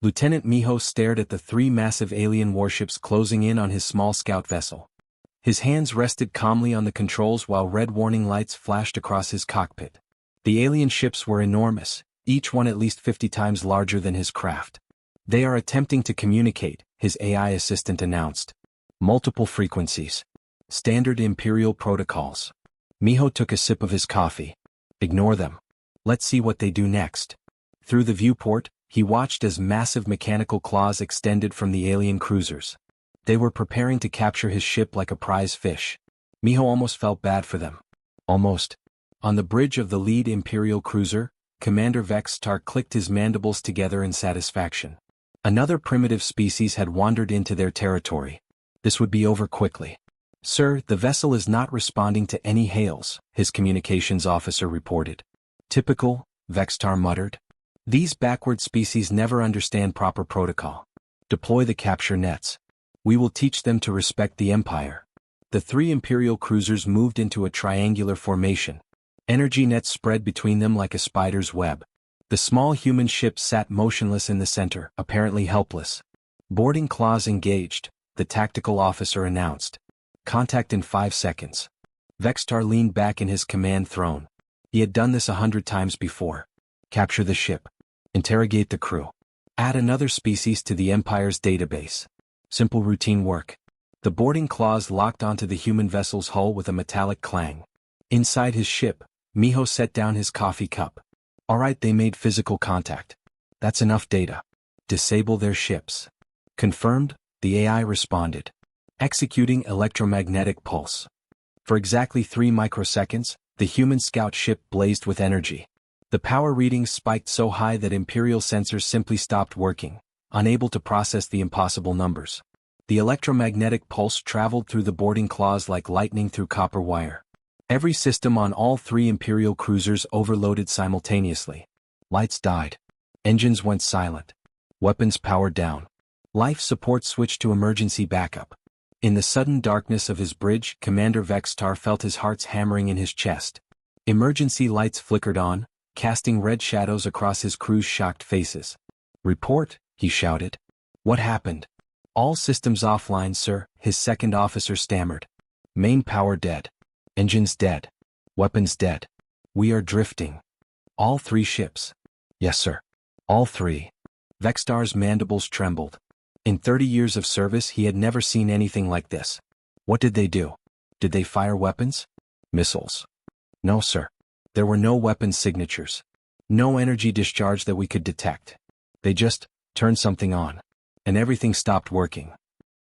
Lieutenant Miho stared at the three massive alien warships closing in on his small scout vessel. His hands rested calmly on the controls while red warning lights flashed across his cockpit. The alien ships were enormous, each one at least 50 times larger than his craft. They are attempting to communicate, his AI assistant announced. Multiple frequencies. Standard Imperial protocols. Miho took a sip of his coffee. Ignore them. Let's see what they do next. Through the viewport, he watched as massive mechanical claws extended from the alien cruisers. They were preparing to capture his ship like a prize fish. Miho almost felt bad for them. Almost. On the bridge of the lead Imperial cruiser, Commander Vextar clicked his mandibles together in satisfaction. Another primitive species had wandered into their territory. This would be over quickly. Sir, the vessel is not responding to any hails, his communications officer reported. Typical, Vextar muttered. These backward species never understand proper protocol. Deploy the capture nets. We will teach them to respect the Empire. The three Imperial cruisers moved into a triangular formation. Energy nets spread between them like a spider's web. The small human ship sat motionless in the center, apparently helpless. Boarding claws engaged, the tactical officer announced. Contact in 5 seconds. Vextar leaned back in his command throne. He had done this 100 times before. Capture the ship. Interrogate the crew. Add another species to the Empire's database. Simple routine work. The boarding claws locked onto the human vessel's hull with a metallic clang. Inside his ship, Miho set down his coffee cup. All right, they made physical contact. That's enough data. Disable their ships. Confirmed, the AI responded. Executing electromagnetic pulse. For exactly 3 microseconds, the human scout ship blazed with energy. The power readings spiked so high that Imperial sensors simply stopped working, unable to process the impossible numbers. The electromagnetic pulse traveled through the boarding claws like lightning through copper wire. Every system on all 3 Imperial cruisers overloaded simultaneously. Lights died. Engines went silent. Weapons powered down. Life support switched to emergency backup. In the sudden darkness of his bridge, Commander Vextar felt his heart's hammering in his chest. Emergency lights flickered on, casting red shadows across his crew's shocked faces. Report, he shouted. What happened? All systems offline, sir, his second officer stammered. Main power dead. Engines dead. Weapons dead. We are drifting. All 3 ships. Yes, sir. All 3. Vextar's mandibles trembled. In 30 years of service he had never seen anything like this. What did they do? Did they fire weapons? Missiles? No, sir. There were no weapon signatures. No energy discharge that we could detect. They just turned something on. And everything stopped working.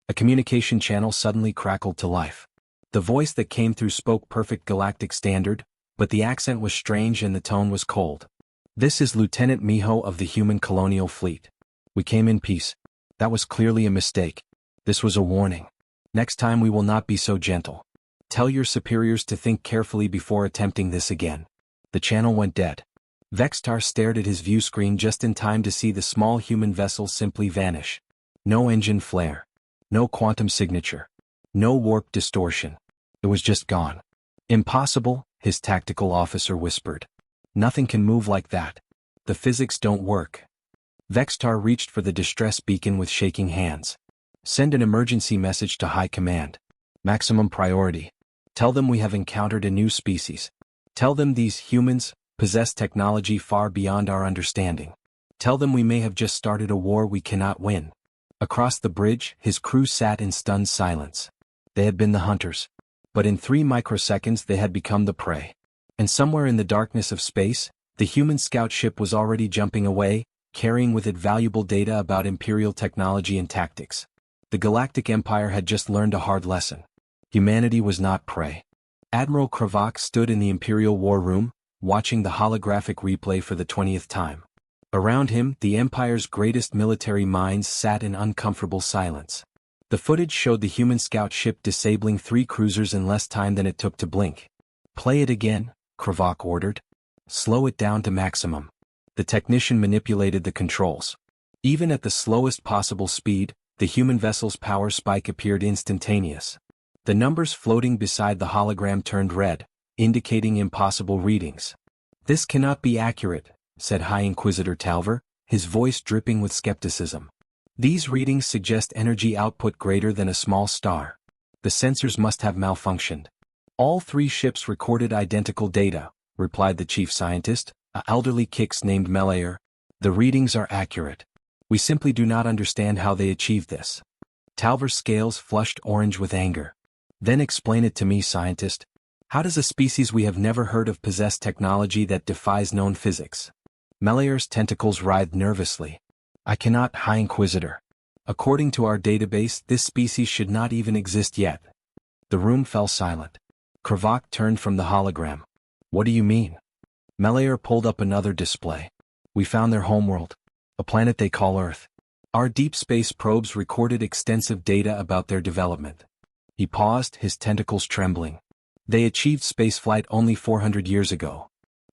A communication channel suddenly crackled to life. The voice that came through spoke perfect galactic standard, but the accent was strange and the tone was cold. This is Lieutenant Miho of the Human Colonial Fleet. We came in peace. That was clearly a mistake. This was a warning. Next time we will not be so gentle. Tell your superiors to think carefully before attempting this again. The channel went dead. Vextar stared at his view screen just in time to see the small human vessel simply vanish. No engine flare. No quantum signature. No warp distortion. It was just gone. Impossible, his tactical officer whispered. Nothing can move like that. The physics don't work. Vextar reached for the distress beacon with shaking hands. Send an emergency message to High Command. Maximum priority. Tell them we have encountered a new species. Tell them these humans possess technology far beyond our understanding. Tell them we may have just started a war we cannot win. Across the bridge, his crew sat in stunned silence. They had been the hunters. But in 3 microseconds they had become the prey. And somewhere in the darkness of space, the human scout ship was already jumping away, carrying with it valuable data about Imperial technology and tactics. The Galactic Empire had just learned a hard lesson. Humanity was not prey. Admiral Kravak stood in the Imperial War Room, watching the holographic replay for the 20th time. Around him, the Empire's greatest military minds sat in uncomfortable silence. The footage showed the human scout ship disabling 3 cruisers in less time than it took to blink. Play it again, Kravak ordered. Slow it down to maximum. The technician manipulated the controls. Even at the slowest possible speed, the human vessel's power spike appeared instantaneous. The numbers floating beside the hologram turned red, indicating impossible readings. This cannot be accurate, said High Inquisitor Talver, his voice dripping with skepticism. These readings suggest energy output greater than a small star. The sensors must have malfunctioned. All 3 ships recorded identical data, replied the chief scientist, a elderly Kix named Melayer. The readings are accurate. We simply do not understand how they achieved this. Talver's scales flushed orange with anger. Then explain it to me, scientist. How does a species we have never heard of possess technology that defies known physics? Melayer's tentacles writhed nervously. I cannot, High Inquisitor. According to our database, this species should not even exist yet. The room fell silent. Kravak turned from the hologram. What do you mean? Melayer pulled up another display. We found their homeworld, a planet they call Earth. Our deep space probes recorded extensive data about their development. He paused, his tentacles trembling. They achieved spaceflight only 400 years ago.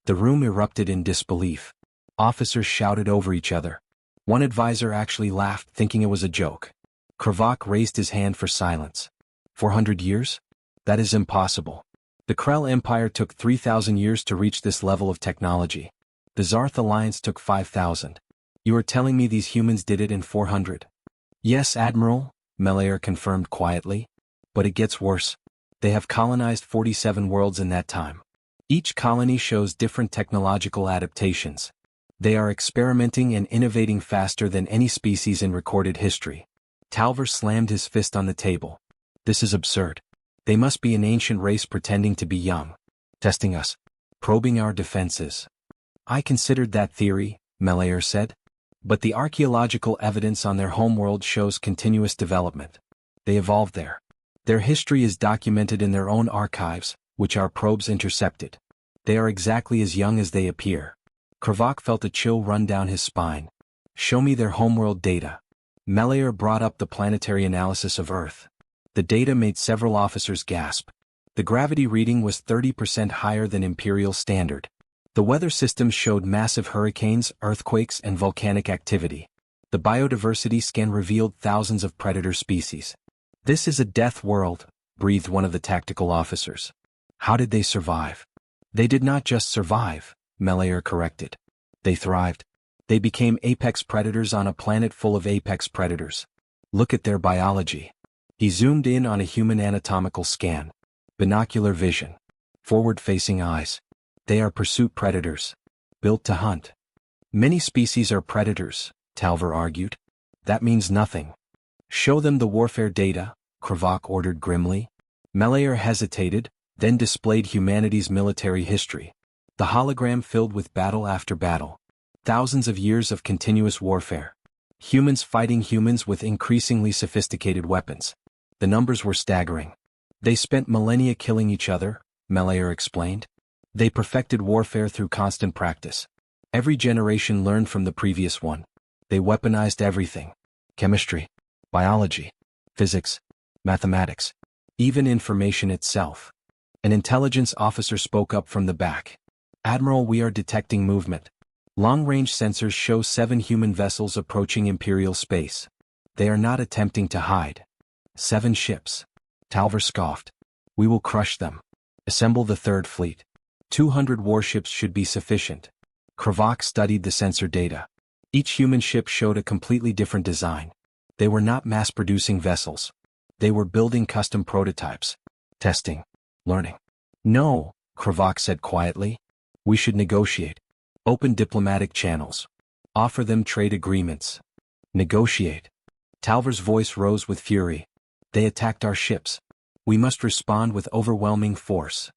The room erupted in disbelief. Officers shouted over each other. One advisor actually laughed, thinking it was a joke. Kravak raised his hand for silence. 400 years? That is impossible. The Krell Empire took 3,000 years to reach this level of technology. The Zarth Alliance took 5,000. You are telling me these humans did it in 400? Yes, Admiral, Melayer confirmed quietly. But it gets worse. They have colonized 47 worlds in that time. Each colony shows different technological adaptations. They are experimenting and innovating faster than any species in recorded history. Talver slammed his fist on the table. This is absurd. They must be an ancient race pretending to be young. Testing us. Probing our defenses. I considered that theory, Melayer said. But the archaeological evidence on their homeworld shows continuous development. They evolved there. Their history is documented in their own archives, which our probes intercepted. They are exactly as young as they appear. Kravak felt a chill run down his spine. Show me their homeworld data. Melayer brought up the planetary analysis of Earth. The data made several officers gasp. The gravity reading was 30% higher than Imperial standard. The weather systems showed massive hurricanes, earthquakes, and volcanic activity. The biodiversity scan revealed thousands of predator species. This is a death world, breathed one of the tactical officers. How did they survive? They did not just survive, Melayer corrected. They thrived. They became apex predators on a planet full of apex predators. Look at their biology. He zoomed in on a human anatomical scan. Binocular vision. Forward-facing eyes. They are pursuit predators. Built to hunt. Many species are predators, Talver argued. That means nothing. Show them the warfare data, Kravak ordered grimly. Melayer hesitated, then displayed humanity's military history. The hologram filled with battle after battle. Thousands of years of continuous warfare. Humans fighting humans with increasingly sophisticated weapons. The numbers were staggering. They spent millennia killing each other, Melayer explained. They perfected warfare through constant practice. Every generation learned from the previous one. They weaponized everything. Chemistry, biology, physics, mathematics, even information itself. An intelligence officer spoke up from the back. Admiral, we are detecting movement. Long-range sensors show 7 human vessels approaching Imperial space. They are not attempting to hide. 7 ships. Talver scoffed. We will crush them. Assemble the third fleet. 200 warships should be sufficient. Kravak studied the sensor data. Each human ship showed a completely different design. They were not mass-producing vessels. They were building custom prototypes. Testing. Learning. No, Kravak said quietly. We should negotiate. Open diplomatic channels. Offer them trade agreements. Negotiate. Talver's voice rose with fury. They attacked our ships. We must respond with overwhelming force.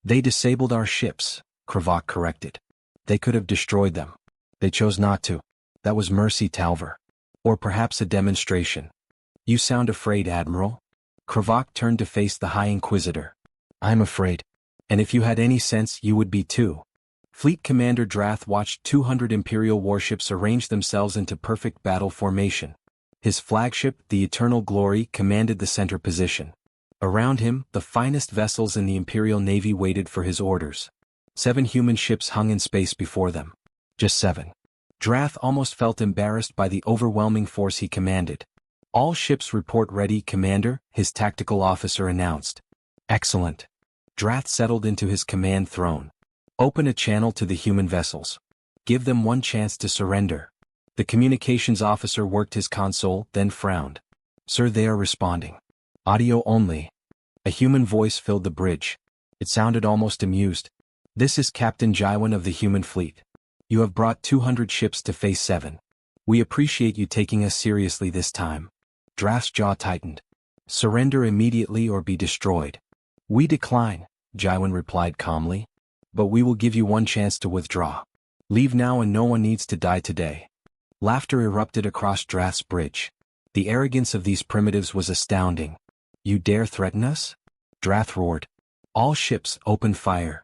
They disabled our ships, Kravak corrected. They could have destroyed them. They chose not to. That was mercy, Talver. Or perhaps a demonstration. You sound afraid, Admiral. Kravak turned to face the High Inquisitor. I'm afraid. And if you had any sense, you would be too. Fleet Commander Drath watched 200 Imperial warships arrange themselves into perfect battle formation. His flagship, the Eternal Glory, commanded the center position. Around him, the finest vessels in the Imperial Navy waited for his orders. 7 human ships hung in space before them. Just 7. Drath almost felt embarrassed by the overwhelming force he commanded. All ships report ready, Commander, his tactical officer announced. Excellent. Drath settled into his command throne. Open a channel to the human vessels. Give them one chance to surrender. The communications officer worked his console, then frowned. Sir, they are responding. Audio only. A human voice filled the bridge. It sounded almost amused. This is Captain Jaiwan of the human fleet. You have brought 200 ships to Phase 7. We appreciate you taking us seriously this time. Draft's jaw tightened. Surrender immediately or be destroyed. We decline, Jaiwan replied calmly. But we will give you one chance to withdraw. Leave now and no one needs to die today. Laughter erupted across Draft's bridge. The arrogance of these primitives was astounding. You dare threaten us? Draft roared. All ships, open fire.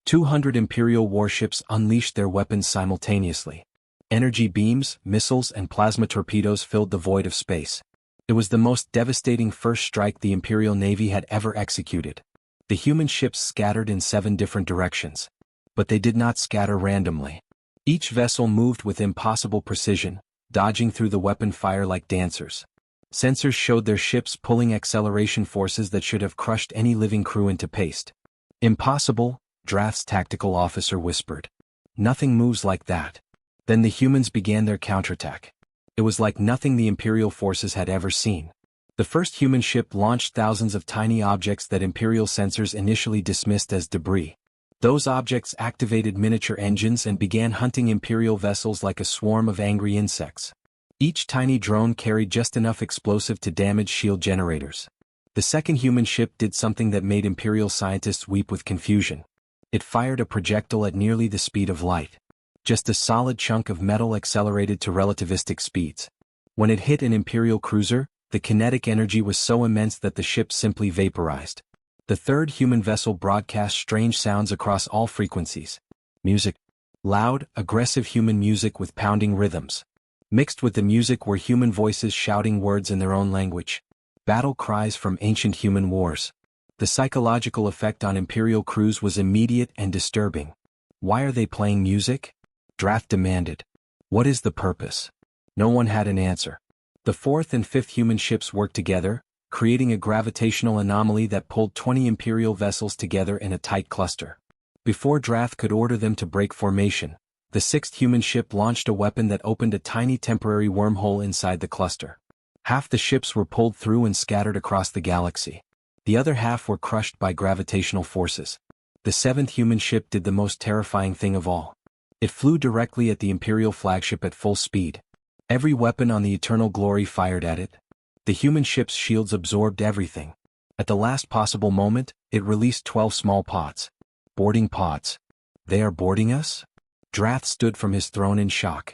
200 Imperial warships unleashed their weapons simultaneously. Energy beams, missiles, and plasma torpedoes filled the void of space. It was the most devastating first strike the Imperial Navy had ever executed. The human ships scattered in 7 different directions. But they did not scatter randomly. Each vessel moved with impossible precision, dodging through the weapon fire like dancers. Sensors showed their ships pulling acceleration forces that should have crushed any living crew into paste. Impossible, Draft's tactical officer whispered. Nothing moves like that. Then the humans began their counterattack. It was like nothing the Imperial forces had ever seen. The first human ship launched thousands of tiny objects that Imperial sensors initially dismissed as debris. Those objects activated miniature engines and began hunting Imperial vessels like a swarm of angry insects. Each tiny drone carried just enough explosive to damage shield generators. The second human ship did something that made Imperial scientists weep with confusion. It fired a projectile at nearly the speed of light. Just a solid chunk of metal accelerated to relativistic speeds. When it hit an Imperial cruiser, the kinetic energy was so immense that the ship simply vaporized. The third human vessel broadcast strange sounds across all frequencies. Music. Loud, aggressive human music with pounding rhythms. Mixed with the music were human voices shouting words in their own language. Battle cries from ancient human wars. The psychological effect on Imperial crews was immediate and disturbing. Why are they playing music? Draft demanded. What is the purpose? No one had an answer. The fourth and fifth human ships worked together, creating a gravitational anomaly that pulled 20 Imperial vessels together in a tight cluster. Before Draft could order them to break formation, the sixth human ship launched a weapon that opened a tiny temporary wormhole inside the cluster. Half the ships were pulled through and scattered across the galaxy. The other half were crushed by gravitational forces. The seventh human ship did the most terrifying thing of all. It flew directly at the Imperial flagship at full speed. Every weapon on the Eternal Glory fired at it. The human ship's shields absorbed everything. At the last possible moment, it released 12 small pods. Boarding pods. They are boarding us? Draft stood from his throne in shock.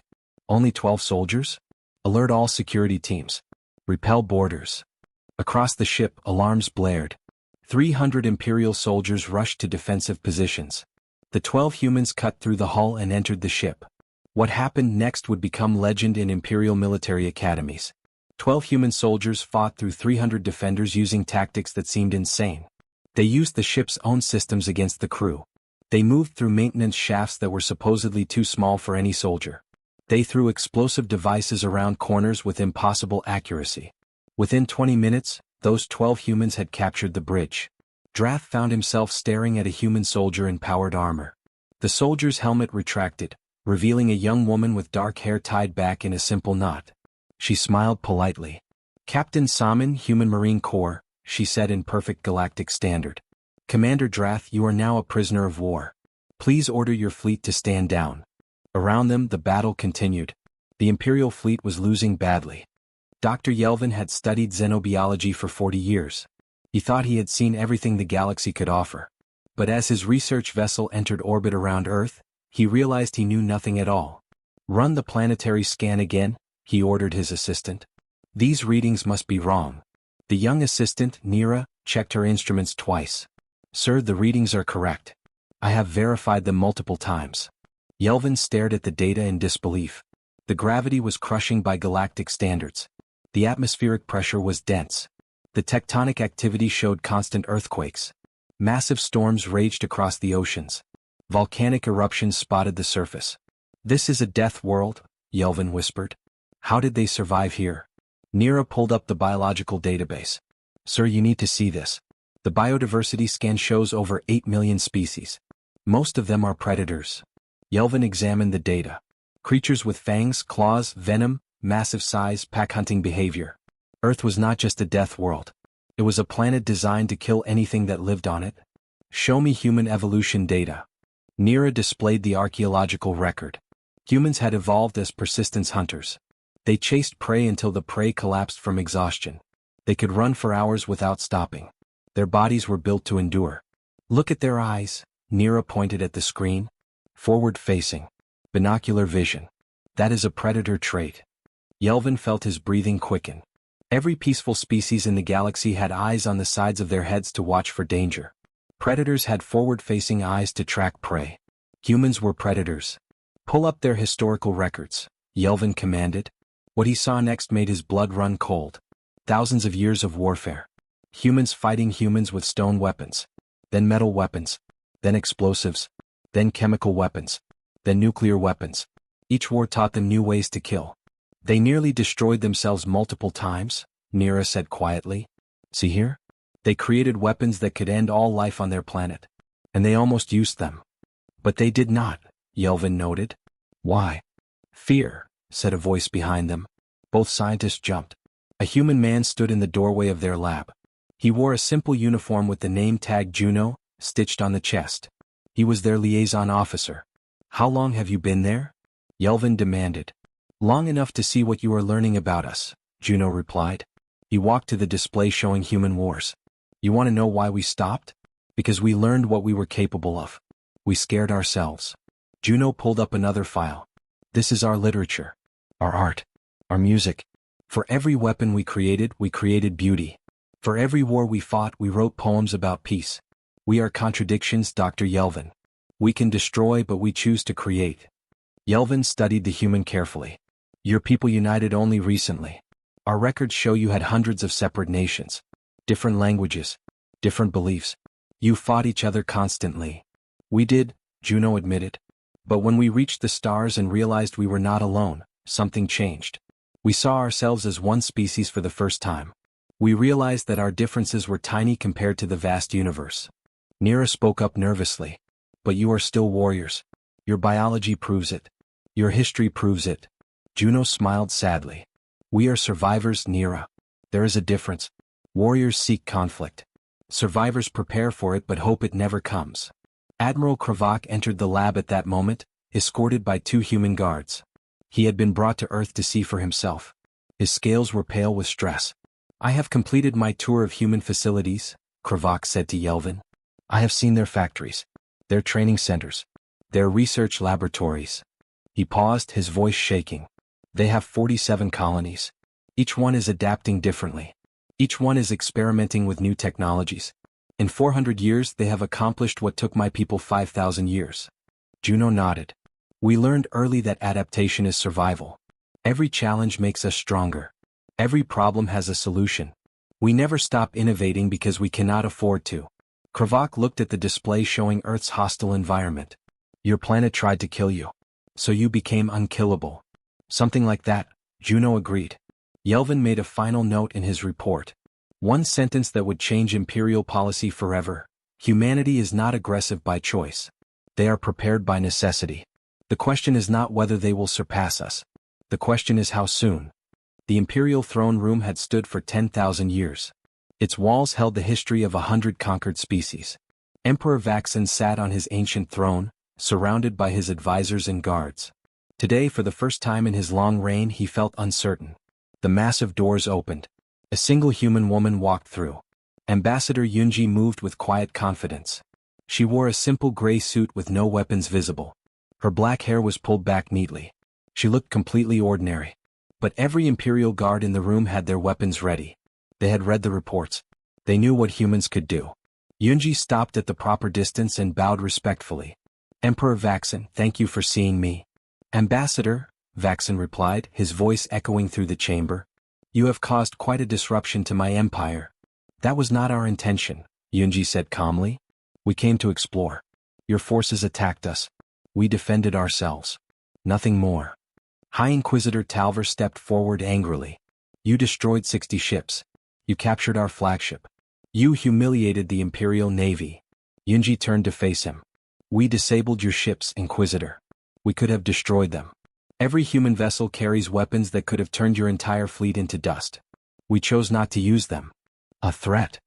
Only 12 soldiers? Alert all security teams. Repel boarders. Across the ship, alarms blared. 300 Imperial soldiers rushed to defensive positions. The 12 humans cut through the hull and entered the ship. What happened next would become legend in Imperial military academies. 12 human soldiers fought through 300 defenders using tactics that seemed insane. They used the ship's own systems against the crew. They moved through maintenance shafts that were supposedly too small for any soldier. They threw explosive devices around corners with impossible accuracy. Within 20 minutes, those 12 humans had captured the bridge. Draft found himself staring at a human soldier in powered armor. The soldier's helmet retracted, revealing a young woman with dark hair tied back in a simple knot. She smiled politely. Captain Salmon, Human Marine Corps, she said in perfect galactic standard. Commander Drath, you are now a prisoner of war. Please order your fleet to stand down. Around them, the battle continued. The Imperial fleet was losing badly. Dr. Yelvin had studied xenobiology for 40 years. He thought he had seen everything the galaxy could offer. But as his research vessel entered orbit around Earth, he realized he knew nothing at all. Run the planetary scan again, he ordered his assistant. These readings must be wrong. The young assistant, Nira, checked her instruments twice. Sir, the readings are correct. I have verified them multiple times. Yelvin stared at the data in disbelief. The gravity was crushing by galactic standards. The atmospheric pressure was dense. The tectonic activity showed constant earthquakes. Massive storms raged across the oceans. Volcanic eruptions spotted the surface. This is a death world, Yelvin whispered. How did they survive here? Nira pulled up the biological database. Sir, you need to see this. The biodiversity scan shows over 8 million species. Most of them are predators. Yelvin examined the data. Creatures with fangs, claws, venom, massive size, pack-hunting behavior. Earth was not just a death world. It was a planet designed to kill anything that lived on it. Show me human evolution data. Nira displayed the archaeological record. Humans had evolved as persistence hunters. They chased prey until the prey collapsed from exhaustion. They could run for hours without stopping. Their bodies were built to endure. Look at their eyes, Nira pointed at the screen. Forward-facing. Binocular vision. That is a predator trait. Yelvin felt his breathing quicken. Every peaceful species in the galaxy had eyes on the sides of their heads to watch for danger. Predators had forward-facing eyes to track prey. Humans were predators. Pull up their historical records, Yelvin commanded. What he saw next made his blood run cold. Thousands of years of warfare. Humans fighting humans with stone weapons. Then metal weapons. Then explosives. Then chemical weapons. Then nuclear weapons. Each war taught them new ways to kill. They nearly destroyed themselves multiple times, Nira said quietly. See here? They created weapons that could end all life on their planet. And they almost used them. But they did not, Yelvin noted. Why? Fear, said a voice behind them. Both scientists jumped. A human man stood in the doorway of their lab. He wore a simple uniform with the name tag Juno, stitched on the chest. He was their liaison officer. How long have you been there? Yelvin demanded. Long enough to see what you are learning about us, Juno replied. He walked to the display showing human wars. You want to know why we stopped? Because we learned what we were capable of. We scared ourselves. Juno pulled up another file. This is our literature. Our art. Our music. For every weapon we created beauty. For every war we fought, we wrote poems about peace. We are contradictions, Dr. Yelvin. We can destroy, but we choose to create. Yelvin studied the human carefully. Your people united only recently. Our records show you had hundreds of separate nations. Different languages. Different beliefs. You fought each other constantly. We did, Juno admitted. But when we reached the stars and realized we were not alone, something changed. We saw ourselves as one species for the first time. We realized that our differences were tiny compared to the vast universe. Nira spoke up nervously. But you are still warriors. Your biology proves it. Your history proves it. Juno smiled sadly. We are survivors, Nira. There is a difference. Warriors seek conflict. Survivors prepare for it but hope it never comes. Admiral Kravak entered the lab at that moment, escorted by 2 human guards. He had been brought to Earth to see for himself. His scales were pale with stress. I have completed my tour of human facilities, Kravak said to Yelvin. I have seen their factories, their training centers, their research laboratories. He paused, his voice shaking. They have 47 colonies. Each one is adapting differently. Each one is experimenting with new technologies. In 400 years they have accomplished what took my people 5,000 years. Juno nodded. We learned early that adaptation is survival. Every challenge makes us stronger. Every problem has a solution. We never stop innovating because we cannot afford to. Kravak looked at the display showing Earth's hostile environment. Your planet tried to kill you. So you became unkillable. Something like that, Juno agreed. Yelvin made a final note in his report. One sentence that would change imperial policy forever. Humanity is not aggressive by choice. They are prepared by necessity. The question is not whether they will surpass us. The question is how soon. The imperial throne room had stood for 10,000 years. Its walls held the history of 100 conquered species. Emperor Vaxen sat on his ancient throne, surrounded by his advisors and guards. Today, for the first time in his long reign, he felt uncertain. The massive doors opened. A single human woman walked through. Ambassador Yunji moved with quiet confidence. She wore a simple gray suit with no weapons visible. Her black hair was pulled back neatly. She looked completely ordinary. But every Imperial guard in the room had their weapons ready. They had read the reports. They knew what humans could do. Yunji stopped at the proper distance and bowed respectfully. Emperor Vaxen, thank you for seeing me. Ambassador, Vaxen replied, his voice echoing through the chamber. You have caused quite a disruption to my empire. That was not our intention, Yunji said calmly. We came to explore. Your forces attacked us. We defended ourselves. Nothing more. High Inquisitor Talver stepped forward angrily. You destroyed 60 ships. You captured our flagship. You humiliated the Imperial Navy. Yunji turned to face him. We disabled your ships, Inquisitor. We could have destroyed them. Every human vessel carries weapons that could have turned your entire fleet into dust. We chose not to use them. A threat?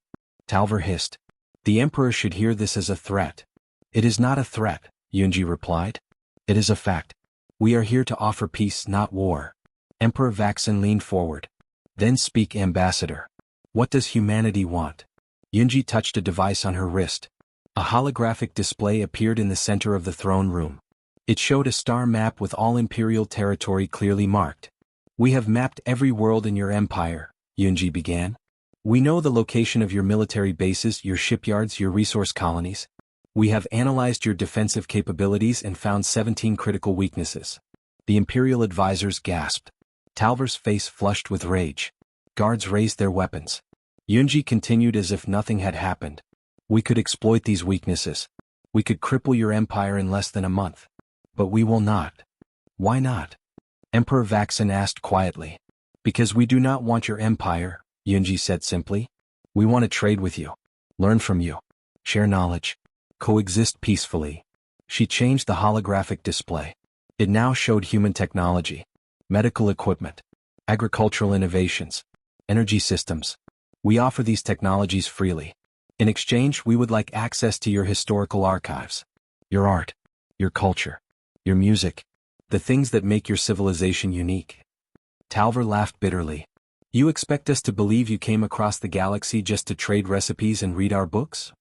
Talvar hissed. The Emperor should hear this as a threat. It is not a threat, Yunji replied. It is a fact. We are here to offer peace, not war. Emperor Vaxin leaned forward. Then speak, Ambassador. What does humanity want? Yunji touched a device on her wrist. A holographic display appeared in the center of the throne room. It showed a star map with all Imperial territory clearly marked. We have mapped every world in your empire, Yunji began. We know the location of your military bases, your shipyards, your resource colonies. We have analyzed your defensive capabilities and found 17 critical weaknesses. The Imperial advisors gasped. Talvar's face flushed with rage. Guards raised their weapons. Yunji continued as if nothing had happened. We could exploit these weaknesses. We could cripple your empire in less than a month. But we will not. Why not? Emperor Vaxin asked quietly. Because we do not want your empire, Yunji said simply. We want to trade with you. Learn from you. Share knowledge. Coexist peacefully. She changed the holographic display. It now showed human technology, medical equipment, agricultural innovations, energy systems. We offer these technologies freely. In exchange, we would like access to your historical archives, your art, your culture, your music, the things that make your civilization unique. Talvar laughed bitterly. You expect us to believe you came across the galaxy just to trade recipes and read our books?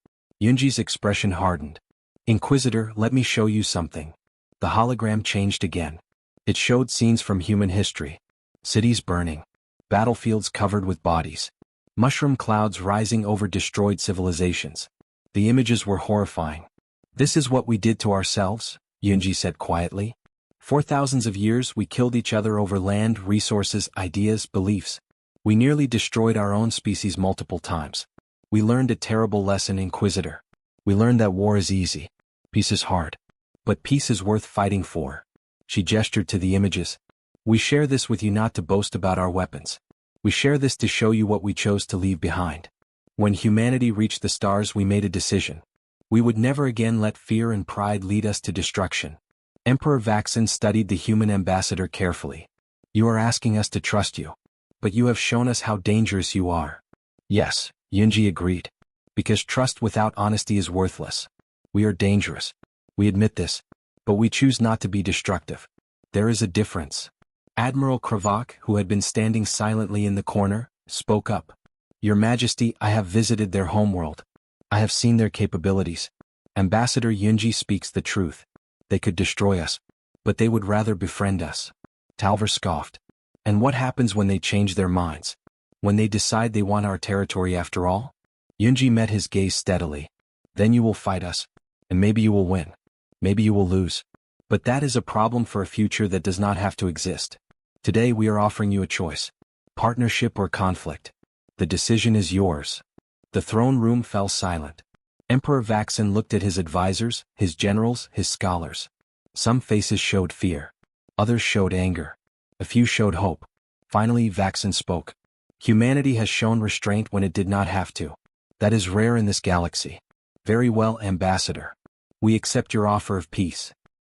Yunji's expression hardened. Inquisitor, let me show you something. The hologram changed again. It showed scenes from human history. Cities burning. Battlefields covered with bodies. Mushroom clouds rising over destroyed civilizations. The images were horrifying. This is what we did to ourselves, Yunji said quietly. For thousands of years we killed each other over land, resources, ideas, beliefs. We nearly destroyed our own species multiple times. We learned a terrible lesson, Inquisitor. We learned that war is easy. Peace is hard. But peace is worth fighting for. She gestured to the images. We share this with you not to boast about our weapons. We share this to show you what we chose to leave behind. When humanity reached the stars, we made a decision. We would never again let fear and pride lead us to destruction. Emperor Vaxin studied the human ambassador carefully. You are asking us to trust you. But you have shown us how dangerous you are. Yes, Yunji agreed. Because trust without honesty is worthless. We are dangerous. We admit this. But we choose not to be destructive. There is a difference. Admiral Kravak, who had been standing silently in the corner, spoke up. Your Majesty, I have visited their homeworld. I have seen their capabilities. Ambassador Yunji speaks the truth. They could destroy us. But they would rather befriend us. Talvar scoffed. And what happens when they change their minds? When they decide they want our territory after all? Yunji met his gaze steadily. Then you will fight us. And maybe you will win. Maybe you will lose. But that is a problem for a future that does not have to exist. Today we are offering you a choice. Partnership or conflict. The decision is yours. The throne room fell silent. Emperor Vaxin looked at his advisors, his generals, his scholars. Some faces showed fear. Others showed anger. A few showed hope. Finally Vaxin spoke. Humanity has shown restraint when it did not have to. That is rare in this galaxy. Very well, Ambassador. We accept your offer of peace.